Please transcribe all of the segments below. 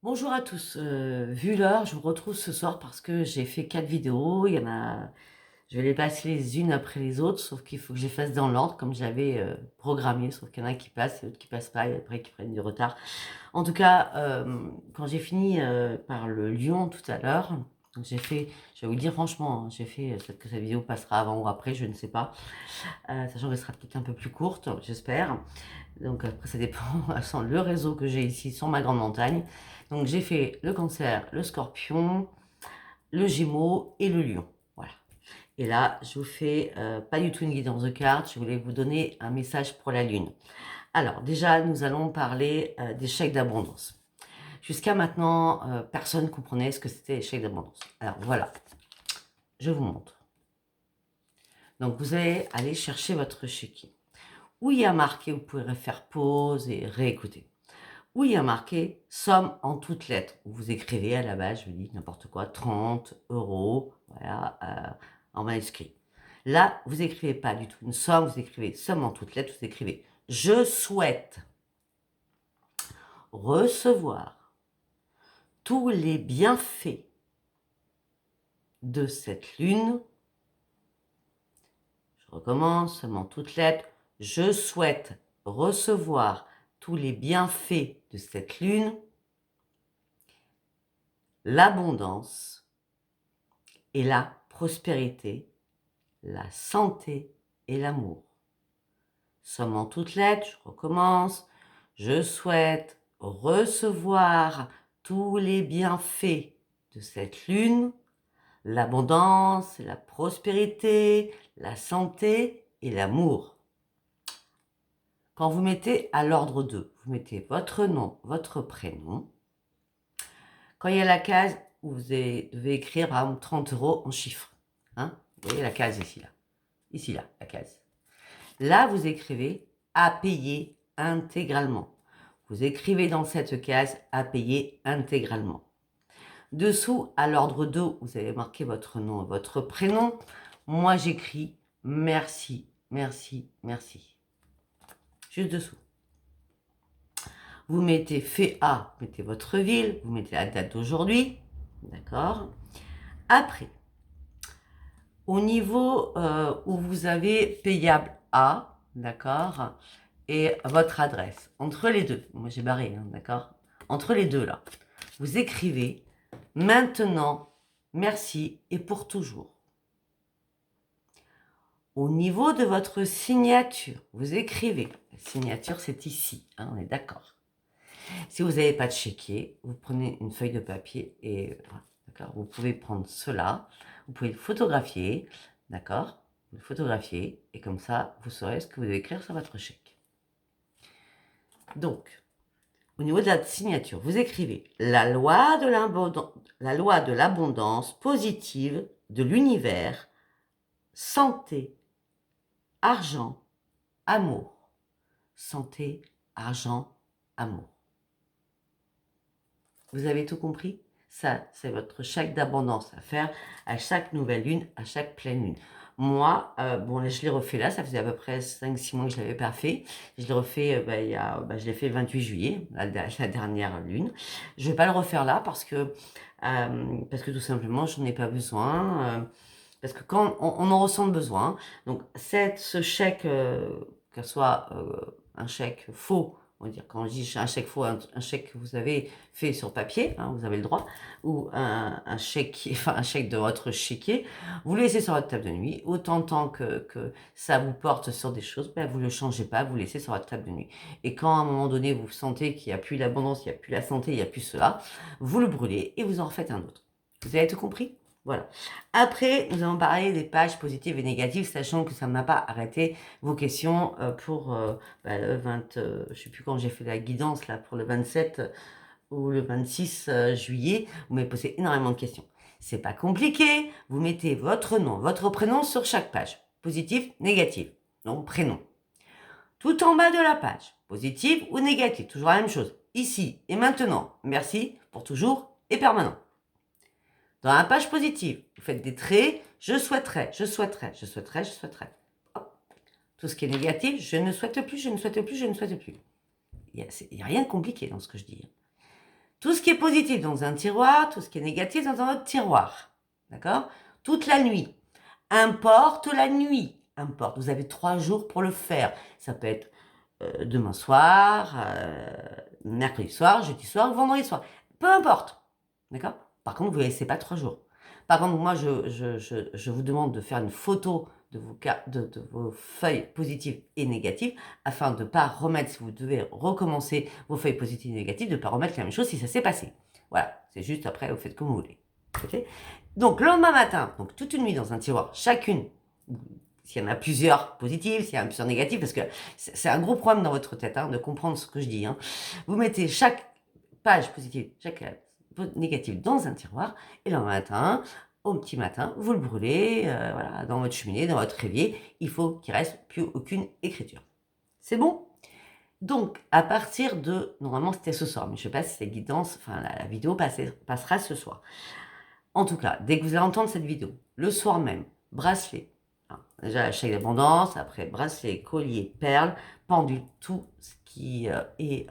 Bonjour à tous, vu l'heure, je vous retrouve ce soir parce que j'ai fait 4 vidéos. Il y en a Je vais les passer les unes après les autres, sauf qu'il faut que je les fasse dans l'ordre comme j'avais, programmé, sauf qu'il y en a qui passent et d'autres qui passent pas et après qui prennent du retard. En tout cas, quand j'ai fini, par le lion tout à l'heure, je vais vous le dire franchement, hein, peut-être que cette vidéo passera avant ou après, je ne sais pas, sachant qu'elle sera peut-être un peu plus courte, j'espère. Donc après, ça dépend sans le réseau que j'ai ici sur ma grande montagne. Donc j'ai fait le Cancer, le Scorpion, le Gémeaux et le Lion. Voilà. Et là, je vous fais pas du tout une guidance de cartes. Je voulais vous donner un message pour la Lune. Alors déjà, nous allons parler des chèques d'abondance. Jusqu'à maintenant, personne ne comprenait ce que c'était les chèques d'abondance. Alors voilà, je vous montre. Donc vous allez aller chercher votre chéquier. Où il y a marqué, vous pouvez faire pause et réécouter. Où il y a marqué somme en toutes lettres. Vous écrivez à la base, je vous dis n'importe quoi, 30 euros, voilà, en manuscrit. Là, vous écrivez pas du tout une somme, vous écrivez somme en toutes lettres, vous écrivez je souhaite recevoir tous les bienfaits de cette lune. Je recommence, somme en toutes lettres. Je souhaite recevoir tous les bienfaits de cette lune, l'abondance et la prospérité, la santé et l'amour. Somme en toutes lettres, je recommence. Je souhaite recevoir tous les bienfaits de cette lune, l'abondance, la prospérité, la santé et l'amour. Quand vous mettez à l'ordre de, vous mettez votre nom, votre prénom. Quand il y a la case où vous devez écrire par exemple 30 euros en chiffres, hein, vous voyez la case ici là, la case. Là, vous écrivez à payer intégralement. Vous écrivez dans cette case à payer intégralement. Dessous, à l'ordre 2, vous avez marqué votre nom et votre prénom. Moi, j'écris merci, merci, merci. Juste dessous. Vous mettez fait A, vous mettez votre ville, vous mettez la date d'aujourd'hui. D'accord. Après, au niveau où vous avez payable A, d'accord, et votre adresse, entre les deux, moi j'ai barré, hein, d'accord, entre les deux là, vous écrivez maintenant, merci et pour toujours. Au niveau de votre signature, vous écrivez, la signature c'est ici, hein, on est d'accord. Si vous n'avez pas de chéquier, vous prenez une feuille de papier et d'accord, vous pouvez prendre cela, vous pouvez le photographier, d'accord, vous le photographiez et comme ça, vous saurez ce que vous devez écrire sur votre chèque. Donc, au niveau de la signature, vous écrivez la loi de l'abondance positive de l'univers, santé, argent, amour. Santé, argent, amour. Vous avez tout compris? Ça, c'est votre chèque d'abondance à faire à chaque nouvelle lune, à chaque pleine lune. Moi, bon, là, je l'ai refait là, ça faisait à peu près 5-6 mois que je ne l'avais pas fait. Je l'ai refait, je l'ai fait le 28 juillet, la dernière lune. Je ne vais pas le refaire là parce que tout simplement, je n'en ai pas besoin. Parce que quand on en ressent le besoin, donc ce chèque, que ce soit un chèque faux, on va dire, quand je dis un chèque faux, un chèque que vous avez fait sur papier, hein, vous avez le droit, ou un chèque, enfin un chèque de votre chéquier, vous le laissez sur votre table de nuit, autant de temps que ça vous porte sur des choses, ben vous ne le changez pas, vous le laissez sur votre table de nuit. Et quand à un moment donné vous sentez qu'il n'y a plus l'abondance, il n'y a plus la santé, il n'y a plus cela, vous le brûlez et vous en refaites un autre. Vous avez tout compris? Voilà. Après, nous allons parler des pages positives et négatives, sachant que ça ne m'a pas arrêté vos questions pour le 20, je ne sais plus quand j'ai fait la guidance, là, pour le 27 ou le 26 juillet. Vous m'avez posé énormément de questions. C'est pas compliqué. Vous mettez votre nom, votre prénom sur chaque page. Positif, négatif. Nom, prénom. Tout en bas de la page. Positif ou négatif. Toujours la même chose. Ici et maintenant. Merci pour toujours et permanent. Dans la page positive, vous faites des traits, je souhaiterais, je souhaiterais, je souhaiterais, je souhaiterais. Hop. Tout ce qui est négatif, je ne souhaite plus, je ne souhaite plus, je ne souhaite plus. Il n'y a rien de compliqué dans ce que je dis. Tout ce qui est positif dans un tiroir, tout ce qui est négatif dans un autre tiroir. D'accord? Toute la nuit. Importe la nuit. Importe. Vous avez 3 jours pour le faire. Ça peut être demain soir, mercredi soir, jeudi soir ou vendredi soir. Peu importe. D'accord? Par contre, vous ne laissez pas 3 jours. Par contre, moi, je vous demande de faire une photo de vos feuilles positives et négatives afin de ne pas remettre, si vous devez recommencer vos feuilles positives et négatives, de ne pas remettre la même chose si ça s'est passé. Voilà, c'est juste après, vous faites comme vous voulez. Okay. Donc, le lendemain matin, donc toute une nuit dans un tiroir, chacune, s'il y en a plusieurs positives, s'il y en a plusieurs négatives, parce que c'est un gros problème dans votre tête de comprendre ce que je dis. Vous mettez chaque page positive, chaque négative dans un tiroir, et le matin, au petit matin, vous le brûlez voilà, dans votre cheminée, dans votre évier. Il faut qu'il ne reste plus aucune écriture. C'est bon? Donc, à partir de... Normalement, c'était ce soir, mais je ne sais pas si c'est guidance, enfin, la vidéo passera ce soir. En tout cas, dès que vous allez entendre cette vidéo, le soir même, bracelet, déjà chèque d'abondance, après bracelet, collier, perles, pendule, tout ce qui est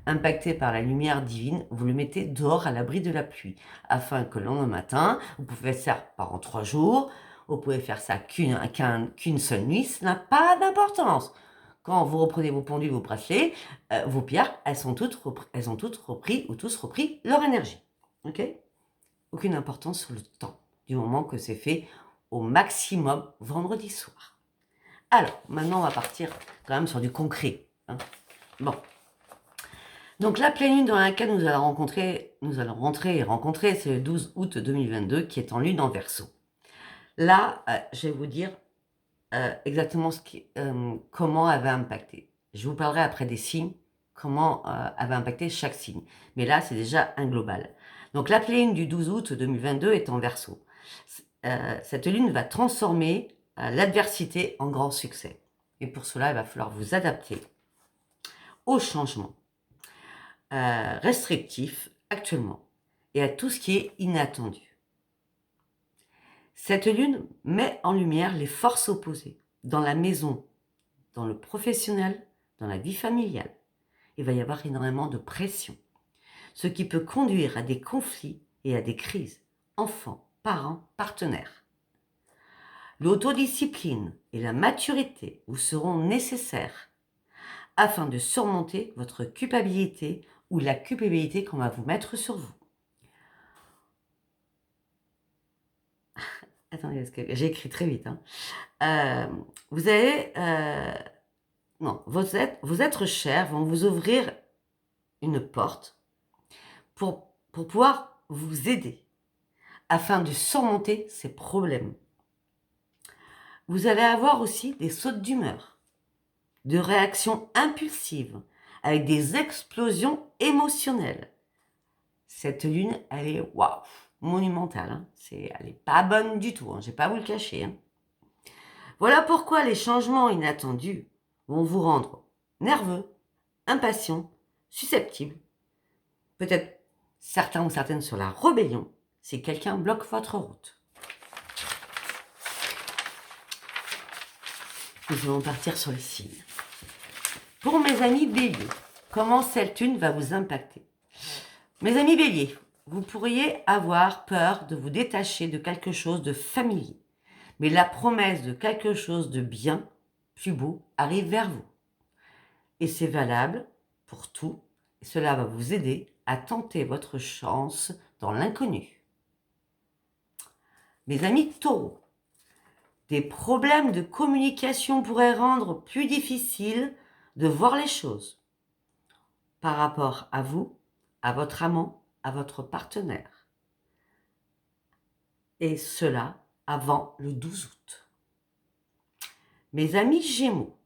impacté par la lumière divine, vous le mettez dehors à l'abri de la pluie, afin que le lendemain matin, vous pouvez faire ça pendant 3 jours, vous pouvez faire ça qu'une seule nuit, ça n'a pas d'importance. Quand vous reprenez vos pendules, vos bracelets, vos pierres, elles ont toutes repris ou tous repris leur énergie. Ok ? Aucune importance sur le temps, du moment que c'est fait au maximum vendredi soir. Alors, maintenant, on va partir quand même sur du concret. Bon. Donc, la pleine lune dans laquelle nous allons rencontrer, c'est le 12 août 2022, qui est en lune en Verseau. Là, je vais vous dire exactement comment elle va impacter. Je vous parlerai après des signes, comment elle va impacter chaque signe. Mais là, c'est déjà un global. Donc, la pleine lune du 12 août 2022 est en Verseau. Cette lune va transformer l'adversité en grand succès. Et pour cela, il va falloir vous adapter aux changements restrictifs actuellement et à tout ce qui est inattendu. Cette lune met en lumière les forces opposées dans la maison, dans le professionnel, dans la vie familiale. Il va y avoir énormément de pression, ce qui peut conduire à des conflits et à des crises, enfants, parents, partenaires. L'autodiscipline et la maturité vous seront nécessaires afin de surmonter votre culpabilité ou la culpabilité qu'on va vous mettre sur vous. Attendez, parce que j'ai écrit très vite. Vous allez... non, vos êtres chers vont vous ouvrir une porte pour pouvoir vous aider afin de surmonter ces problèmes. Vous allez avoir aussi des sautes d'humeur, de réactions impulsives, avec des explosions émotionnelles. Cette lune, elle est waouh, monumentale. Elle n'est pas bonne du tout, je ne vais pas vous le cacher. Voilà pourquoi les changements inattendus vont vous rendre nerveux, impatient, susceptible. Peut-être certains ou certaines sur la rébellion si quelqu'un bloque votre route. Nous allons partir sur les signes. Pour mes amis béliers, comment cette lune va vous impacter? Mes amis béliers, vous pourriez avoir peur de vous détacher de quelque chose de familier, mais la promesse de quelque chose de bien, plus beau, arrive vers vous. Et c'est valable pour tout, et cela va vous aider à tenter votre chance dans l'inconnu. Mes amis taureaux, des problèmes de communication pourraient rendre plus difficile de voir les choses par rapport à vous, à votre amant, à votre partenaire. Et cela avant le 12 août. Mes amis Gémeaux,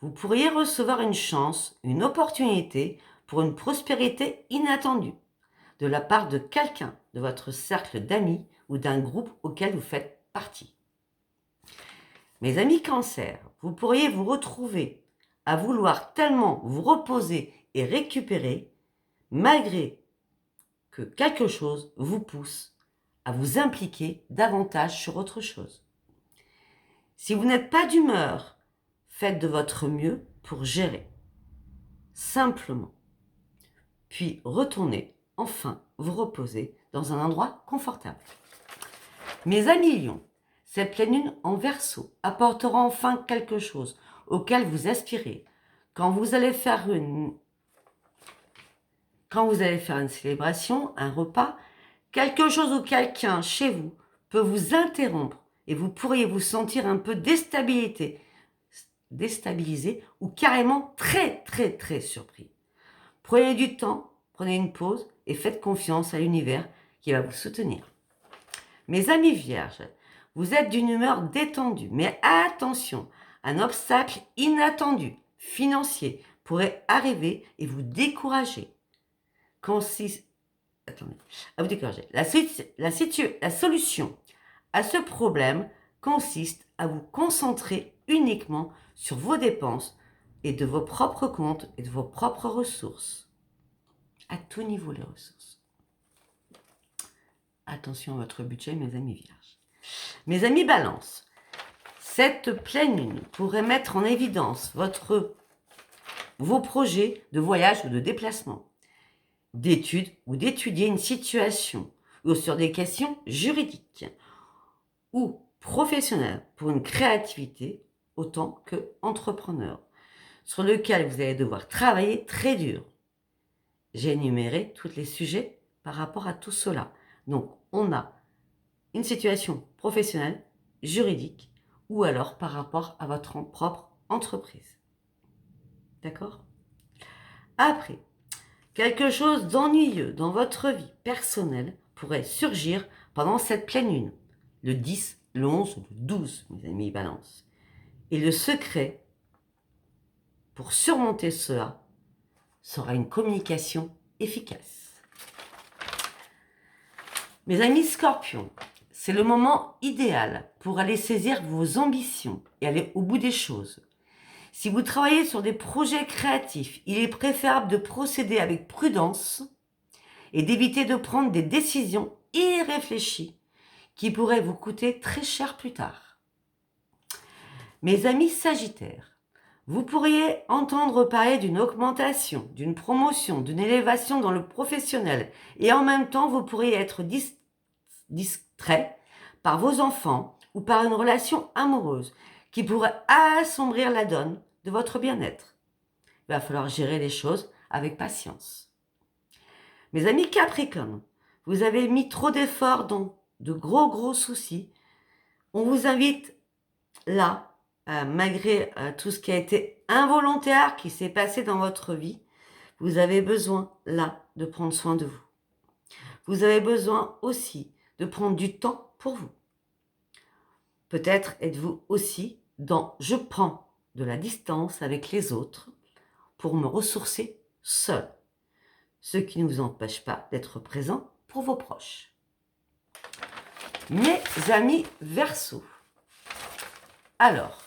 vous pourriez recevoir une chance, une opportunité pour une prospérité inattendue de la part de quelqu'un de votre cercle d'amis ou d'un groupe auquel vous faites partie. Mes amis Cancer, vous pourriez vous retrouver à vouloir tellement vous reposer et récupérer, malgré que quelque chose vous pousse à vous impliquer davantage sur autre chose. Si vous n'êtes pas d'humeur, faites de votre mieux pour gérer, simplement. Puis retournez enfin vous reposer dans un endroit confortable. Mes amis Lions, cette pleine lune en Verseau apportera enfin quelque chose auquel vous aspirez. Quand vous allez faire une célébration, un repas, quelque chose ou quelqu'un chez vous peut vous interrompre et vous pourriez vous sentir un peu déstabilisé ou carrément très surpris. Prenez du temps, prenez une pause et faites confiance à l'univers qui va vous soutenir. Mes amis vierges, vous êtes d'une humeur détendue, mais attention, un obstacle inattendu, financier, pourrait arriver et vous décourager. La solution à ce problème consiste à vous concentrer uniquement sur vos dépenses et de vos propres comptes et de vos propres ressources. À tout niveau, les ressources. Attention à votre budget, mes amis vierges. Mes amis balance, cette pleine lune pourrait mettre en évidence vos projets de voyage ou de déplacement, d'études ou d'étudier une situation ou sur des questions juridiques ou professionnelles pour une créativité autant que entrepreneur, sur lequel vous allez devoir travailler très dur. J'ai énuméré tous les sujets par rapport à tout cela. Donc, on a une situation professionnelle, juridique, ou alors par rapport à votre propre entreprise. D'accord ? Après, quelque chose d'ennuyeux dans votre vie personnelle pourrait surgir pendant cette pleine lune, le 10, le 11 ou le 12, mes amis balance. Et le secret pour surmonter cela sera une communication efficace. Mes amis scorpions, c'est le moment idéal pour aller saisir vos ambitions et aller au bout des choses. Si vous travaillez sur des projets créatifs, il est préférable de procéder avec prudence et d'éviter de prendre des décisions irréfléchies qui pourraient vous coûter très cher plus tard. Mes amis sagittaires, vous pourriez entendre parler d'une augmentation, d'une promotion, d'une élévation dans le professionnel et en même temps vous pourriez être distrait par vos enfants ou par une relation amoureuse qui pourrait assombrir la donne de votre bien-être. Il va falloir gérer les choses avec patience. Mes amis Capricorne, vous avez mis trop d'efforts dans de gros soucis. On vous invite là, malgré tout ce qui a été involontaire qui s'est passé dans votre vie, vous avez besoin là de prendre soin de vous. Vous avez besoin aussi de prendre du temps pour vous. Peut-être êtes-vous aussi dans « je prends de la distance avec les autres pour me ressourcer seul », ce qui ne vous empêche pas d'être présent pour vos proches. Mes amis Verseau, alors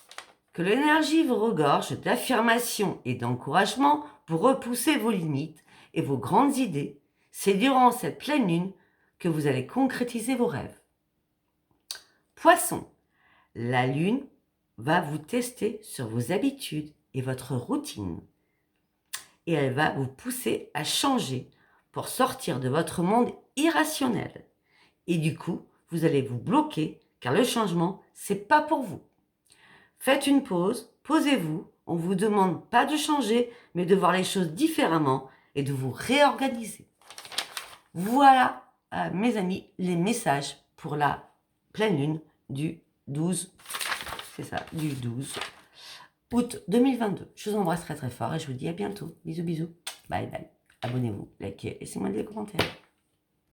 que l'énergie vous regorge d'affirmation et d'encouragement pour repousser vos limites et vos grandes idées, c'est durant cette pleine lune que vous allez concrétiser vos rêves. Poisson, la lune va vous tester sur vos habitudes et votre routine. Et elle va vous pousser à changer pour sortir de votre monde irrationnel. Et du coup, vous allez vous bloquer car le changement, c'est pas pour vous. Faites une pause, posez-vous. On ne vous demande pas de changer, mais de voir les choses différemment et de vous réorganiser. Voilà, mes amis, les messages pour la pleine lune du 12, c'est ça, du 12 août 2022. Je vous embrasse très fort et je vous dis à bientôt. Bisous. Bye. Abonnez-vous, likez, laissez-moi des commentaires.